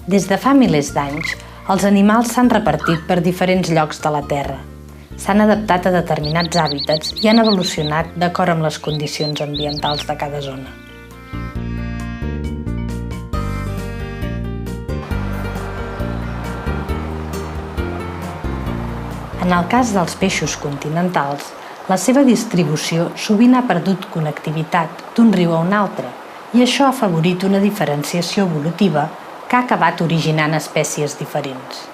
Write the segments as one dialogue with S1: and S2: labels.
S1: Des de fa milers d'anys, els animals s'han repartit per diferents llocs de la Terra. S'han adaptat a determinats hàbitats i han evolucionat d'acord amb les condicions ambientals de cada zona. En el cas dels peixos continentals, la seva distribució sovint ha perdut connectivitat d'un riu a un altre i això ha afavorit una diferenciació evolutiva que ha acabat originant espècies diferents.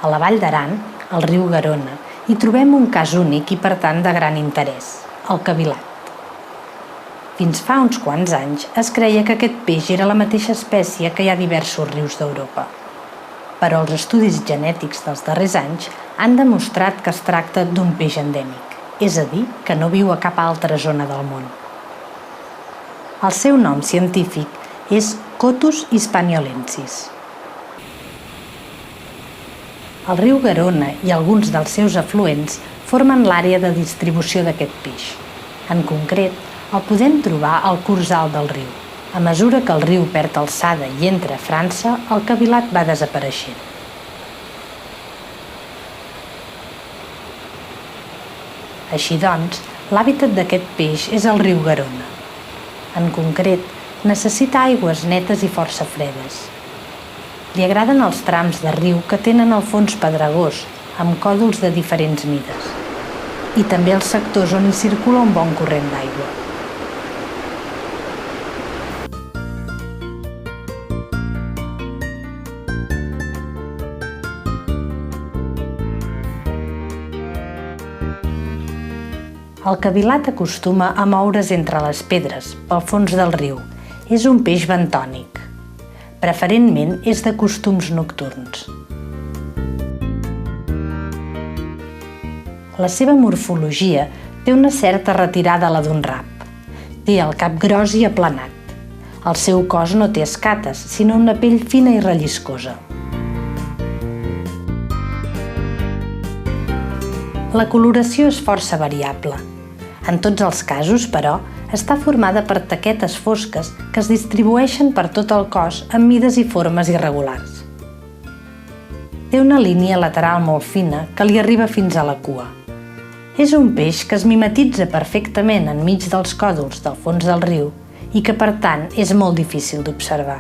S1: A la Vall d'Aran, al riu Garona, hi trobem un cas únic i per tant de gran interès, el cavilat. Fins fa uns quants anys es creia que aquest peix era la mateixa espècie que hi ha a diversos rius d'Europa. Però els estudis genètics dels darrers anys han demostrat que es tracta d'un peix endèmic, és a dir, que no viu a cap altra zona del món. El seu nom científic és Cotus hispaniolensis. El riu Garona i alguns dels seus afluents formen l'àrea de distribució d'aquest peix. En concret, el podem trobar al curs alt del riu. A mesura que el riu perd alçada i entra a França, el cavilat va desapareixent. Així doncs, l'hàbitat d'aquest peix és el riu Garona. En concret, necessita aigües netes i força fredes. Li agraden els trams de riu que tenen el fons pedregós, amb còdols de diferents mides, i també els sectors on hi circula un bon corrent d'aigua. El cavilat acostuma a moure's entre les pedres, pel fons del riu. És un peix bentònic. Preferentment és de costums nocturns. La seva morfologia té una certa retirada a la d'un rap. Té el cap gros i aplanat. El seu cos no té escates, sinó una pell fina i relliscosa. La coloració és força variable. En tots els casos, però, està formada per taquetes fosques que es distribueixen per tot el cos amb mides i formes irregulars. Té una línia lateral molt fina que li arriba fins a la cua. És un peix que es mimetitza perfectament enmig dels còdols del fons del riu i que, per tant, és molt difícil d'observar.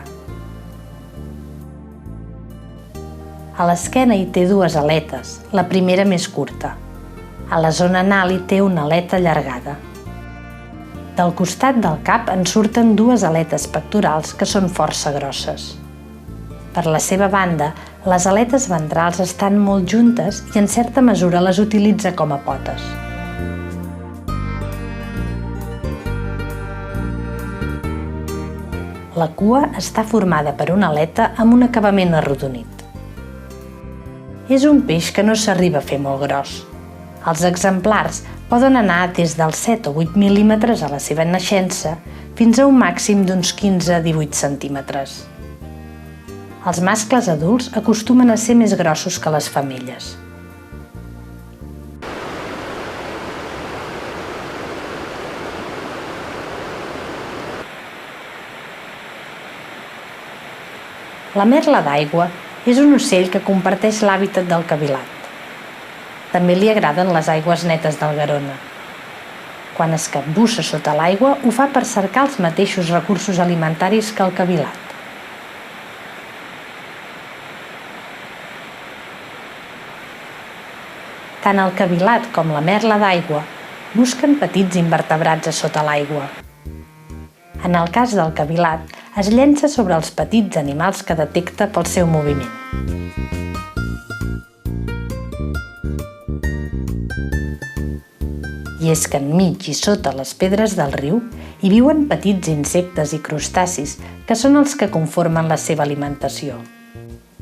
S1: A l'esquena hi té dues aletes, la primera més curta. A la zona anal hi té una aleta allargada. Del costat del cap en surten dues aletes pectorals que són força grosses. Per la seva banda, les aletes ventrals estan molt juntes i en certa mesura les utilitza com a potes. La cua està formada per una aleta amb un acabament arrodonit. És un peix que no s'arriba a fer molt gros. Els exemplars poden anar des dels 7 o 8 mil·límetres a la seva naixença fins a un màxim d'uns 15-18 centímetres. Els mascles adults acostumen a ser més grossos que les femelles. La merla d'aigua és un ocell que comparteix l'hàbitat del cavilat. També li agraden les aigües netes del Garona. Quan es capbussa sota l'aigua, ho fa per cercar els mateixos recursos alimentaris que el cavilat. Tant el cavilat com la merla d'aigua busquen petits invertebrats a sota l'aigua. En el cas del cavilat, es llença sobre els petits animals que detecta pel seu moviment. I és que enmig i sota les pedres del riu hi viuen petits insectes i crustacis que són els que conformen la seva alimentació.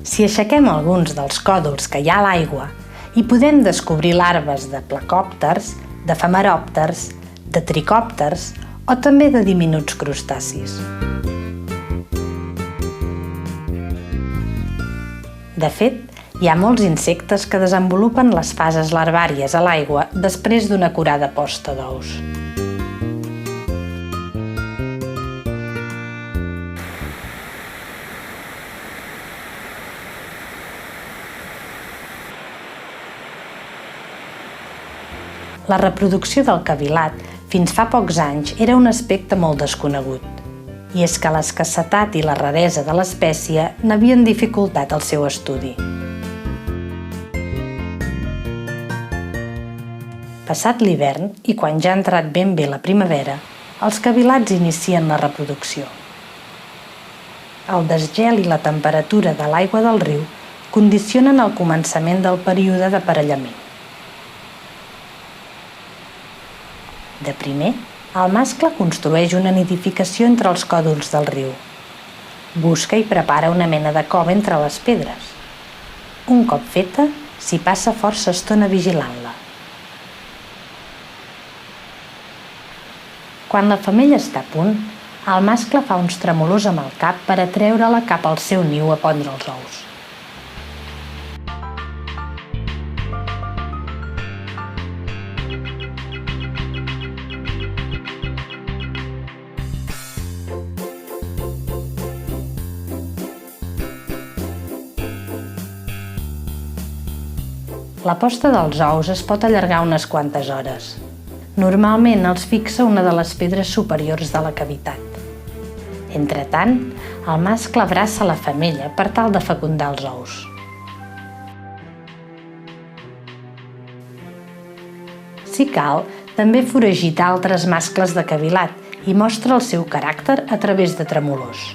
S1: Si aixequem alguns dels còdols que hi ha a l'aigua, hi podem descobrir larves de placòpters, d'efemeròpters, de tricòpters o també de diminuts crustacis. De fet, hi ha molts insectes que desenvolupen les fases larvàries a l'aigua després d'una acurada posta d'ous. La reproducció del cavilat fins fa pocs anys era un aspecte molt desconegut, i és que l'escassetat i la raresa de l'espècie n'havien dificultat el seu estudi. Passat l'hivern, i quan ja ha entrat ben bé la primavera, els cavilats inicien la reproducció. El desgel i la temperatura de l'aigua del riu condicionen el començament del període d'aparellament. De primer, el mascle construeix una nidificació entre els còdols del riu. Busca i prepara una mena de cova entre les pedres. Un cop feta, s'hi passa força estona vigilant-la. Quan la femella està a punt, el mascle fa uns tremolors amb el cap per atreure-la cap al seu niu a pondre els ous. La posta dels ous es pot allargar unes quantes hores. Normalment els fixa una de les pedres superiors de la cavitat. Entretant, el mascle abraça la femella per tal de fecundar els ous. Si cal, també foragita altres mascles de cavilat i mostra el seu caràcter a través de tremolors.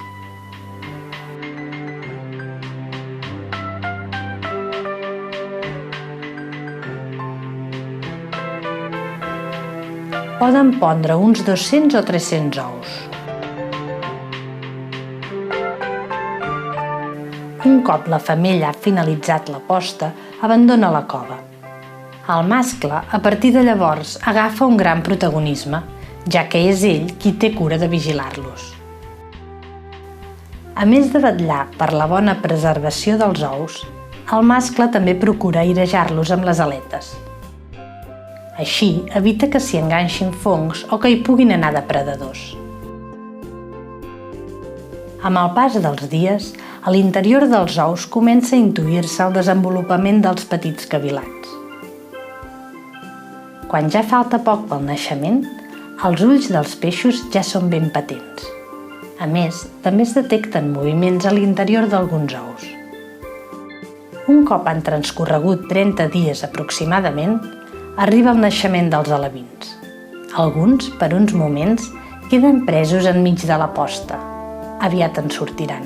S1: Poden pondre uns 200 o 300 ous. Un cop la femella ha finalitzat la posta, abandona la cova. El mascle, a partir de llavors, agafa un gran protagonisme, ja que és ell qui té cura de vigilar-los. A més de vetllar per la bona preservació dels ous, el mascle també procura airejar-los amb les aletes. Així, evita que s'hi enganxin fongs o que hi puguin anar depredadors. Amb el pas dels dies, a l'interior dels ous comença a intuir-se el desenvolupament dels petits cavilats. Quan ja falta poc pel naixement, els ulls dels peixos ja són ben patents. A més, també es detecten moviments a l'interior d'alguns ous. Un cop han transcorregut 30 dies aproximadament, arriba el naixement dels alevins. Alguns, per uns moments, queden presos enmig de la posta. Aviat en sortiran.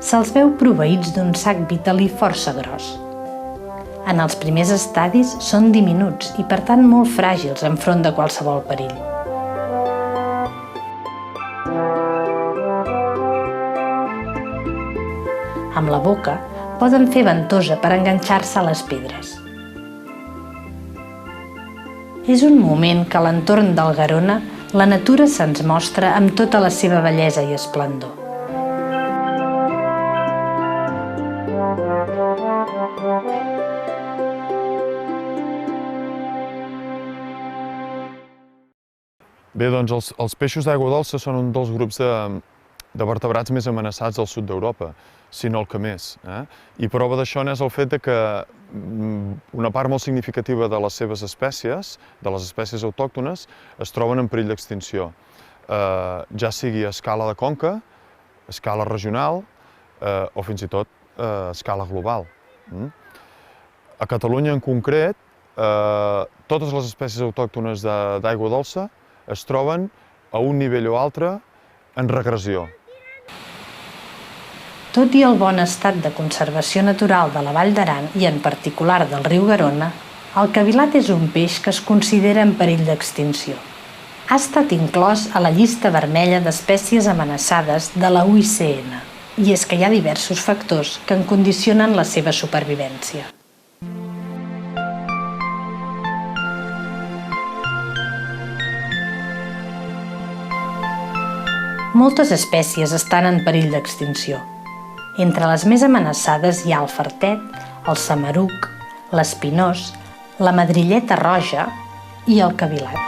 S1: Se'ls veu proveïts d'un sac vitel·lí força gros. En els primers estadis són diminuts i per tant molt fràgils enfront de qualsevol perill. Amb la boca poden fer ventosa per enganxar-se a les pedres. És un moment que a l'entorn del Garona la natura se'ns mostra amb tota la seva bellesa i esplendor.
S2: Bé, doncs els peixos d'aigua dolça són un dels grups de vertebrats més amenaçats del sud d'Europa, si no el que més. I prova d'això n'és el fet que una part molt significativa de les seves espècies, de les espècies autòctones, es troben en perill d'extinció, ja sigui a escala de conca, a escala regional o fins i tot a escala global. A Catalunya en concret, totes les espècies autòctones d'aigua dolça es troben a un nivell o altre en regressió.
S1: Tot i el bon estat de conservació natural de la Vall d'Aran i en particular del riu Garona, el cavilat és un peix que es considera en perill d'extinció. Ha estat inclòs a la llista vermella d'espècies amenaçades de la UICN, i és que hi ha diversos factors que en condicionen la seva supervivència. Moltes espècies estan en perill d'extinció. Entre les més amenaçades hi ha el fartet, el samaruc, l'espinós, la madrilleta roja i el cavilat.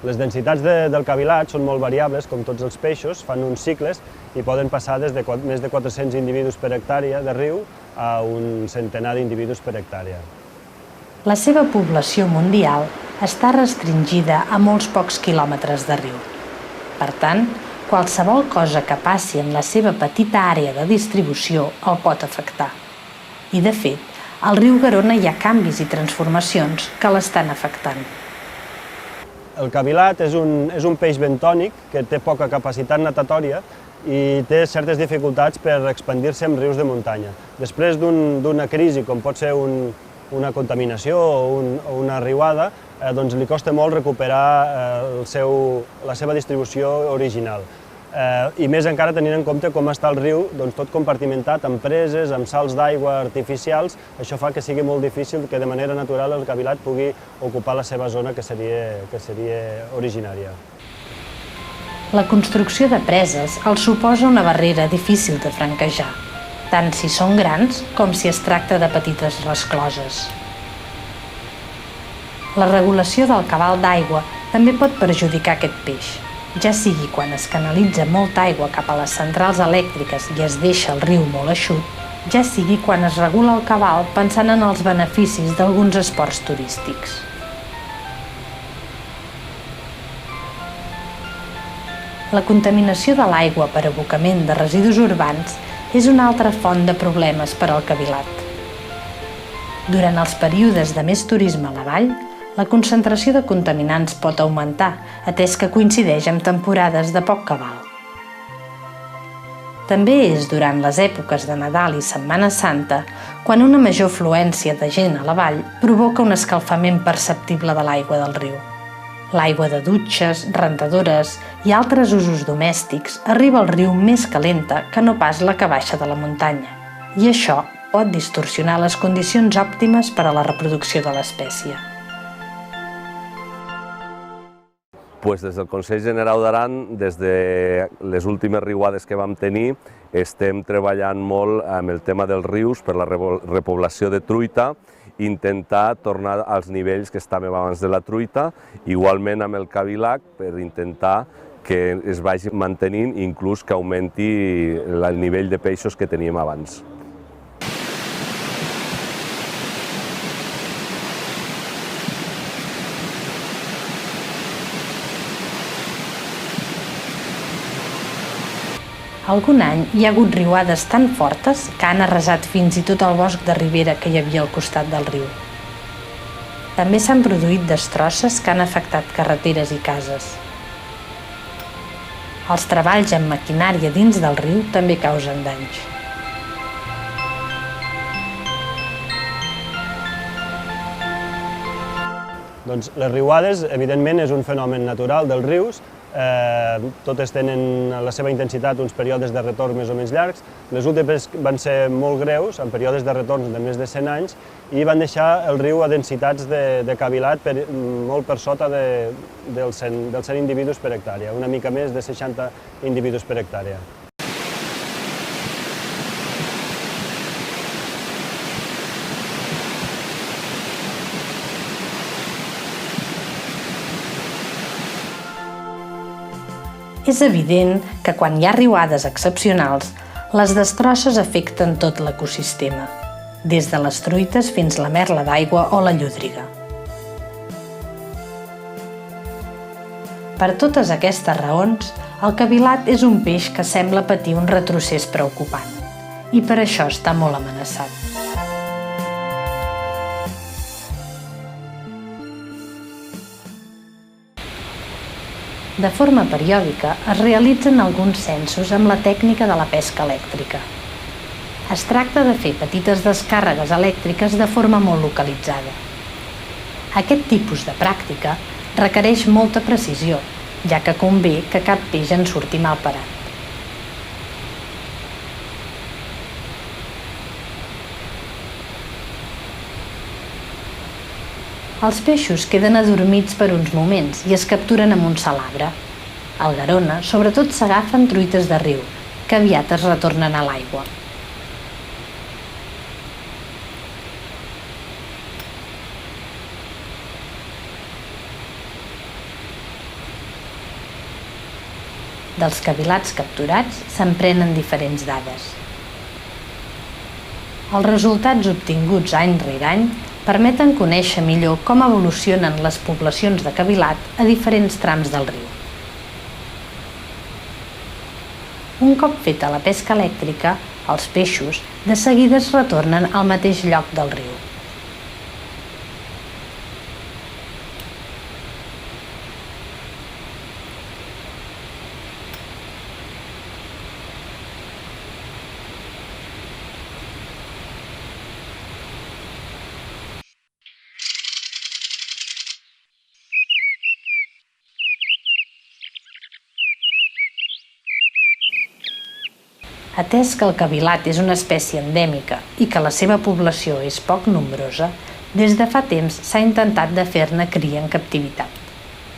S3: Les densitats del cavilat són molt variables, com tots els peixos, fan uns cicles i poden passar des de més de 400 individus per hectàrea de riu a un centenar d'individus per hectàrea.
S1: La seva població mundial està restringida a molts pocs quilòmetres de riu. Per tant, qualsevol cosa que passi en la seva petita àrea de distribució el pot afectar. I, de fet, al riu Garona hi ha canvis i transformacions que l'estan afectant.
S3: El cavilat és un peix bentònic que té poca capacitat natatòria i té certes dificultats per expandir-se en rius de muntanya. Després d'una crisi, com pot ser una contaminació o una riuada, doncs li costa molt recuperar la seva distribució original. I més encara tenint en compte com està el riu, doncs tot compartimentat amb preses, amb salts d'aigua artificials, això fa que sigui molt difícil que de manera natural el cavilat pugui ocupar la seva zona que seria originària.
S1: La construcció de preses els suposa una barrera difícil de franquejar, tant si són grans com si es tracta de petites rescloses. La regulació del cabal d'aigua també pot perjudicar aquest peix, ja sigui quan es canalitza molta aigua cap a les centrals elèctriques i es deixa el riu molt eixut, ja sigui quan es regula el cabal pensant en els beneficis d'alguns esports turístics. La contaminació de l'aigua per abocament de residus urbans és una altra font de problemes per al cavilat. Durant els períodes de més turisme a la vall, la concentració de contaminants pot augmentar, atès que coincideix amb temporades de poc cabal. També és durant les èpoques de Nadal i Setmana Santa quan una major afluència de gent a la vall provoca un escalfament perceptible de l'aigua del riu. L'aigua de dutxes, rentadores i altres usos domèstics arriba al riu més calenta que no pas la que baixa de la muntanya, i això pot distorsionar les condicions òptimes per a la reproducció de l'espècie.
S4: Des del Consell Generau d'Aran, des de les últimes riuades que vam tenir, estem treballant molt amb el tema dels rius per la repoblació de truita, intentar tornar als nivells que estàvem abans de la truita, igualment amb el cavilac per intentar que es vagi mantenint i inclús que augmenti el nivell de peixos que teníem abans.
S1: Algun any hi ha hagut riuades tan fortes que han arrasat fins i tot el bosc de ribera que hi havia al costat del riu. També s'han produït destrosses que han afectat carreteres i cases. Els treballs amb maquinària dins del riu també causen danys.
S3: Doncs les riuades, evidentment, és un fenomen natural dels rius. Totes tenen a la seva intensitat uns períodes de retorn més o menys llargs. Les últimes van ser molt greus, amb períodes de retorn de més de 100 anys, i van deixar el riu a densitats de cavilat molt per sota dels 100 individus per hectàrea, una mica més de 60 individus per hectàrea.
S1: És evident que quan hi ha riuades excepcionals, les destrosses afecten tot l'ecosistema, des de les truites fins la merla d'aigua o la llúdriga. Per totes aquestes raons, el cavilat és un peix que sembla patir un retrocés preocupant, i per això està molt amenaçat. De forma periòdica es realitzen alguns censos amb la tècnica de la pesca elèctrica. Es tracta de fer petites descàrregues elèctriques de forma molt localitzada. Aquest tipus de pràctica requereix molta precisió, ja que convé que cap peix en surti mal parat. Els peixos queden adormits per uns moments i es capturen amb un salabre. Al Garona, sobretot s'agafen truites de riu, que aviat es retornen a l'aigua. dels cavilats capturats se'n prenen diferents dades. Els resultats obtinguts any rere any permeten conèixer millor com evolucionen les poblacions de cavilat a diferents trams del riu. Un cop feta la pesca elèctrica, els peixos de seguida es retornen al mateix lloc del riu. Atès que el cavilat és una espècie endèmica i que la seva població és poc nombrosa, des de fa temps s'ha intentat de fer-ne cria en captivitat.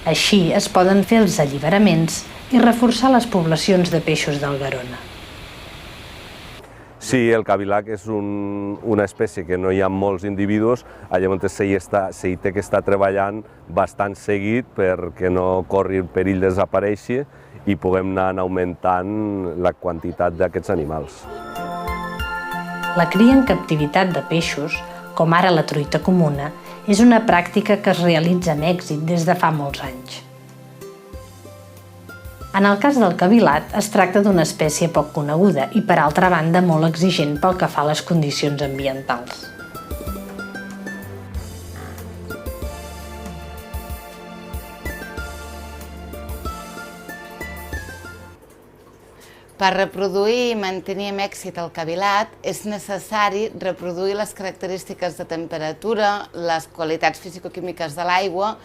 S1: Així es poden fer els alliberaments i reforçar les poblacions de peixos del Garona.
S4: Sí, el cavilac és una espècie que no hi ha molts individus, llavors s'hi té que estar treballant bastant seguit perquè no corri el perill de desaparèixer i puguem anar augmentant la quantitat d'aquests animals.
S1: La cria en captivitat de peixos, com ara la truita comuna, és una pràctica que es realitza amb èxit des de fa molts anys. En el cas del cavilat, es tracta d'una espècie poc coneguda i, per altra banda, molt exigent pel que fa a les condicions ambientals.
S5: Per reproduir i mantenir amb èxit el cavilat és necessari reproduir les característiques de temperatura, les qualitats fisicoquímiques de l'aigua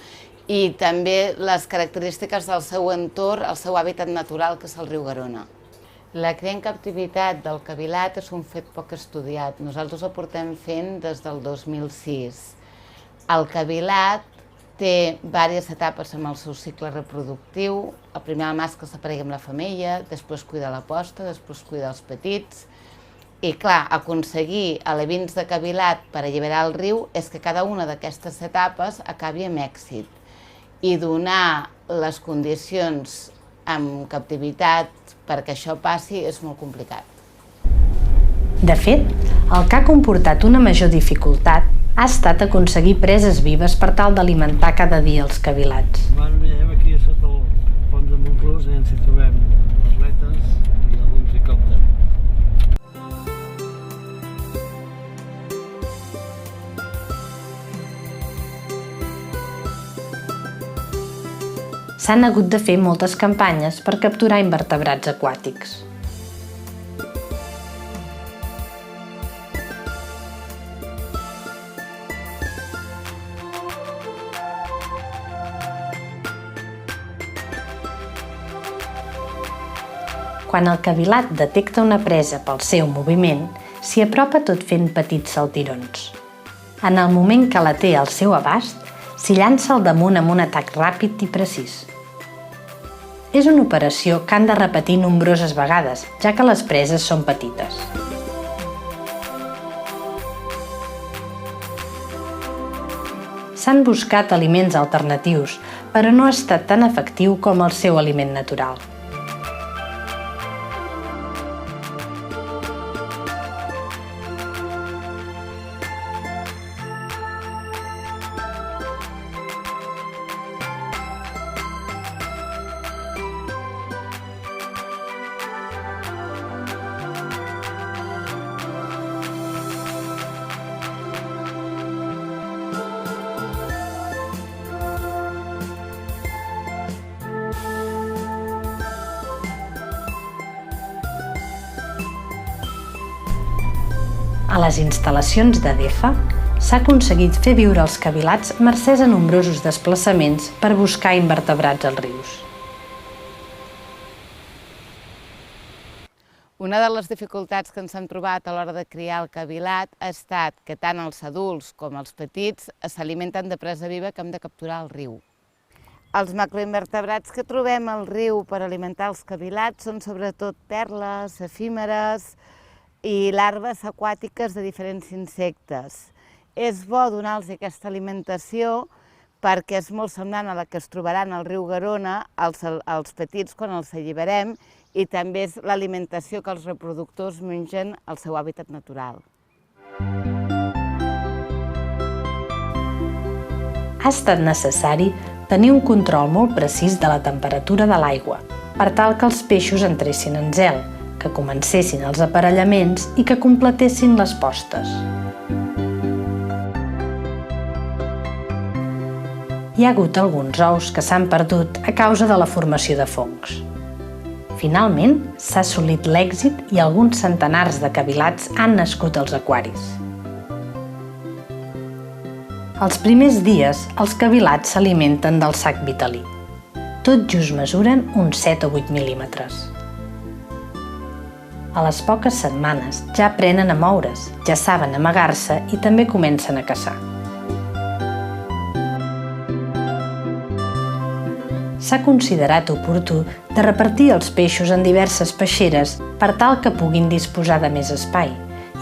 S5: i també les característiques del seu entorn, el seu hàbitat natural, que és el riu Garona. La cria en captivitat del cavilat és un fet poc estudiat. Nosaltres ho portem fent des del 2006. El cavilat té diverses etapes amb el seu cicle reproductiu. El primer el mascle s'aparella amb la femella, després cuida la posta, després cuida els petits. I clar, aconseguir alevins de cavilat per alliberar el riu és que cada una d'aquestes etapes acabi amb èxit. I donar les condicions en captivitat perquè això passi és molt complicat.
S1: De fet, el que ha comportat una major dificultat ha estat aconseguir preses vives per tal d'alimentar cada dia els cavilats.
S6: Anem aquí sota el pont de Montclús i ens hi trobem atletes i alguns helicòpters.
S1: S'han hagut de fer moltes campanyes per capturar invertebrats aquàtics. Quan el cavilat detecta una presa pel seu moviment, s'hi apropa tot fent petits saltirons. En el moment que la té al seu abast, s'hi llança al damunt amb un atac ràpid i precís. És una operació que han de repetir nombroses vegades, ja que les preses són petites. S'han buscat aliments alternatius, però no ha estat tan efectiu com el seu aliment natural. A les instal·lacions d'ADEFA s'ha aconseguit fer viure els cavilats mercès a nombrosos desplaçaments per buscar invertebrats als rius.
S5: Una de les dificultats que ens hem trobat a l'hora de criar el cavilat ha estat que tant els adults com els petits s'alimenten de presa viva que hem de capturar al riu. Els macroinvertebrats que trobem al riu per alimentar els cavilats són sobretot perles, efímeres i larves aquàtiques de diferents insectes. És bo donar-los aquesta alimentació perquè és molt semblant a la que es trobaran al riu Garona els petits quan els alliberem, i també és l'alimentació que els reproductors mengen al seu hàbitat natural.
S1: Ha estat necessari tenir un control molt precís de la temperatura de l'aigua, per tal que els peixos entressin en zel, que comencessin els aparellaments i que completessin les postes. Hi ha hagut alguns ous que s'han perdut a causa de la formació de fongs. Finalment, s'ha assolit l'èxit i alguns centenars de cavilats han nascut als aquaris. Els primers dies, els cavilats s'alimenten del sac vitel·lí. Tot just mesuren uns 7 o 8 mil·límetres. A les poques setmanes ja aprenen a moure's, ja saben amagar-se i també comencen a caçar. S'ha considerat oportú de repartir els peixos en diverses peixeres per tal que puguin disposar de més espai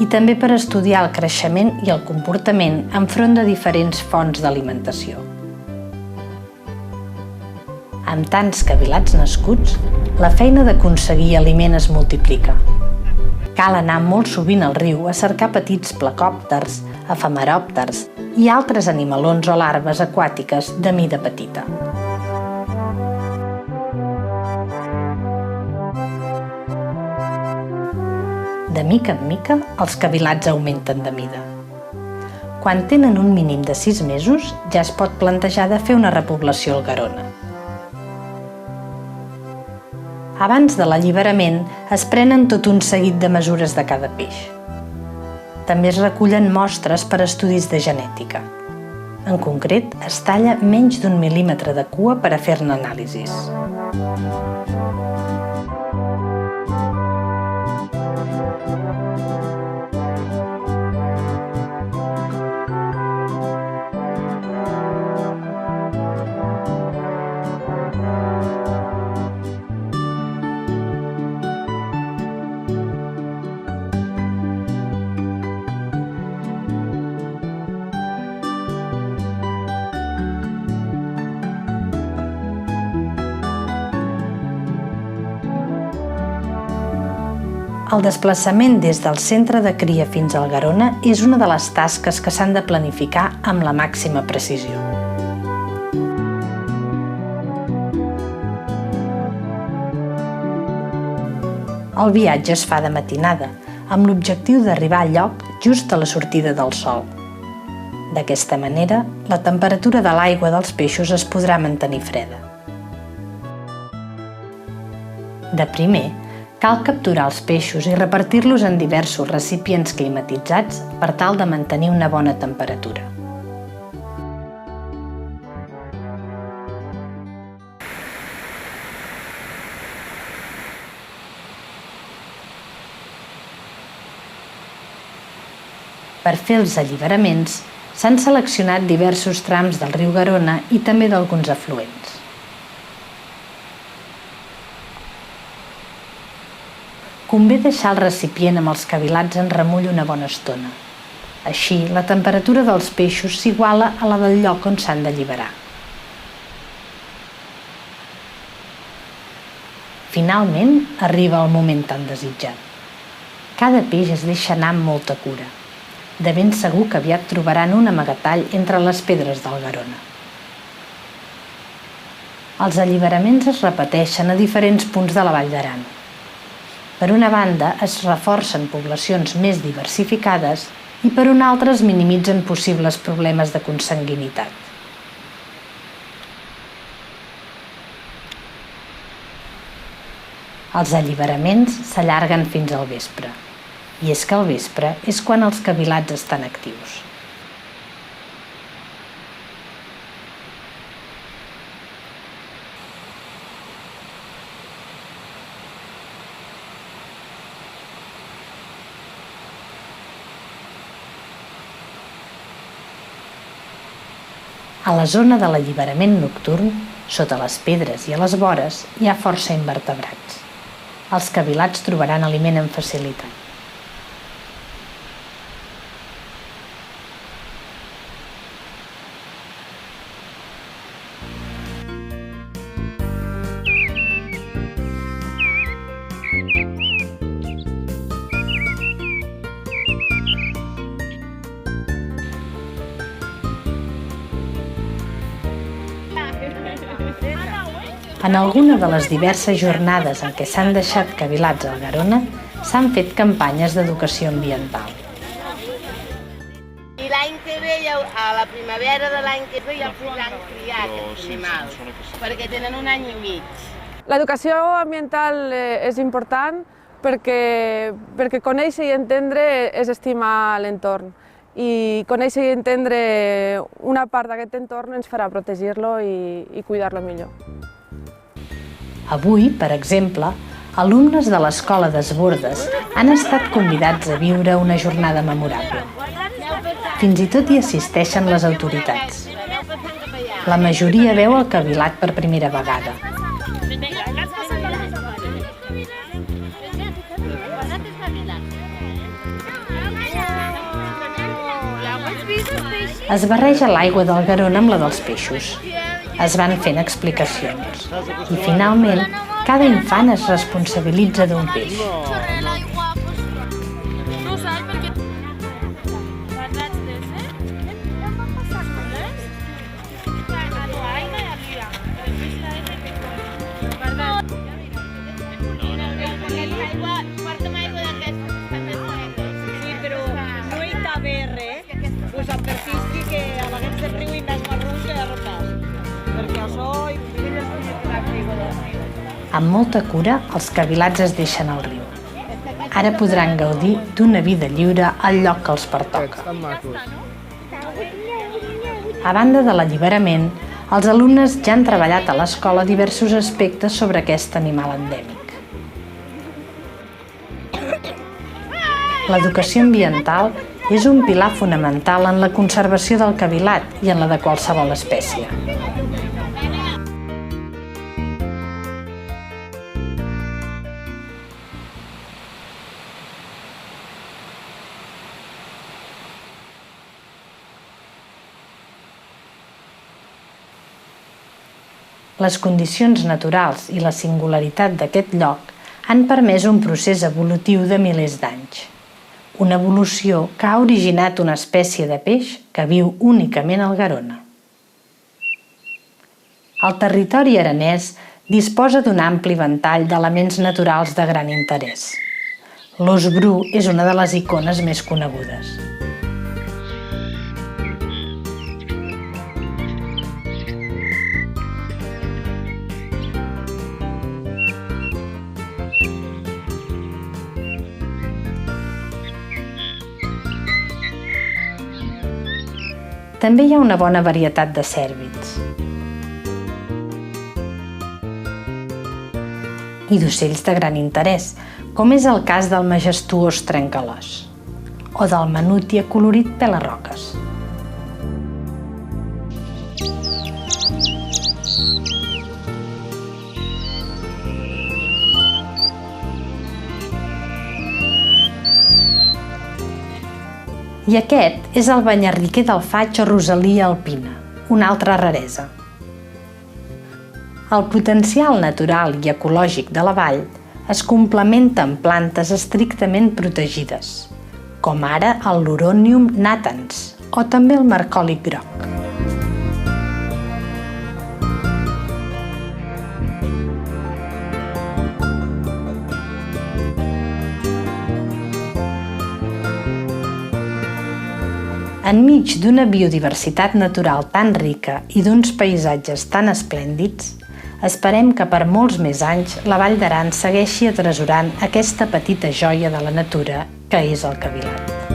S1: i també per estudiar el creixement i el comportament enfront de diferents fonts d'alimentació. Amb tants cavilats nascuts, la feina d'aconseguir aliment es multiplica. Cal anar molt sovint al riu a cercar petits placòpters, efemeròpters i altres animalons o larves aquàtiques de mida petita. De mica en mica, els cavilats augmenten de mida. Quan tenen un mínim de 6 mesos, ja es pot plantejar de fer una repoblació al Garona. Abans de l'alliberament, es prenen tot un seguit de mesures de cada peix. També es recullen mostres per a estudis de genètica. En concret, es talla menys d'1 mil·límetre de cua per a fer-ne anàlisis. El desplaçament des del centre de cria fins al Garona és una de les tasques que s'han de planificar amb la màxima precisió. El viatge es fa de matinada, amb l'objectiu d'arribar al lloc just a la sortida del sol. D'aquesta manera, la temperatura de l'aigua dels peixos es podrà mantenir freda. De primer, cal capturar els peixos i repartir-los en diversos recipients climatitzats per tal de mantenir una bona temperatura. Per fer els alliberaments, s'han seleccionat diversos trams del riu Garona i també d'alguns afluents. Convé deixar el recipient amb els cavilats en remull una bona estona. Així, la temperatura dels peixos s'iguala a la del lloc on s'han d'alliberar. Finalment, arriba el moment tan desitjat. Cada peix es deixa anar amb molta cura. De ben segur que aviat trobaran un amagatall entre les pedres del Garona. Els alliberaments es repeteixen a diferents punts de la Vall d'Aran. Per una banda, es reforcen poblacions més diversificades i per una altra es minimitzen possibles problemes de consanguinitat. Els alliberaments s'allarguen fins al vespre, i és que al vespre és quan els cavilats estan actius. A la zona de l'alliberament nocturn, sota les pedres i a les vores, hi ha força invertebrats. Els cavilats trobaran aliment amb facilitat. En alguna de les diverses jornades en què s'han deixat cavilats al Garona, s'han fet campanyes d'educació ambiental.
S5: I l'any que ve, a la primavera de l'any que ve, ja podran criar aquests animals, perquè tenen un any i mig.
S7: L'educació ambiental és important perquè conèixer i entendre és estimar l'entorn. I conèixer i entendre una part d'aquest entorn ens farà protegir-lo i cuidar-lo millor.
S1: Avui, per exemple, alumnes de l'Escola d'Esbordes han estat convidats a viure una jornada memorable. Fins i tot hi assisteixen les autoritats. La majoria veu el cavilat per primera vegada. Es barreja l'aigua del Garona amb la dels peixos. Es van fent explicacions. I finalment, cada infant es responsabilitza d'un peix. Amb molta cura, els cavilats es deixen al riu. Ara podran gaudir d'una vida lliure al lloc que els pertoca. A banda de l'alliberament, els alumnes ja han treballat a l'escola diversos aspectes sobre aquest animal endèmic. L'educació ambiental és un pilar fonamental en la conservació del cavilat i en la de qualsevol espècie. Les condicions naturals i la singularitat d'aquest lloc han permès un procés evolutiu de milers d'anys. Una evolució que ha originat una espècie de peix que viu únicament al Garona. El territori aranès disposa d'un ampli ventall d'elements naturals de gran interès. L'ós bru és una de les icones més conegudes. També hi ha una bona varietat de cèrvids i d'ocells de gran interès, com és el cas del majestuós trencalòs o del manútia colorit pela-roques. I aquest és el banyarriquer del faig o rosalia alpina, una altra raresa. El potencial natural i ecològic de la vall es complementa amb plantes estrictament protegides, com ara el Luronium natans o també el marcòlit groc. Enmig d'una biodiversitat natural tan rica i d'uns paisatges tan esplèndids, esperem que per molts més anys la Vall d'Aran segueixi atresorant aquesta petita joia de la natura que és el cavilat.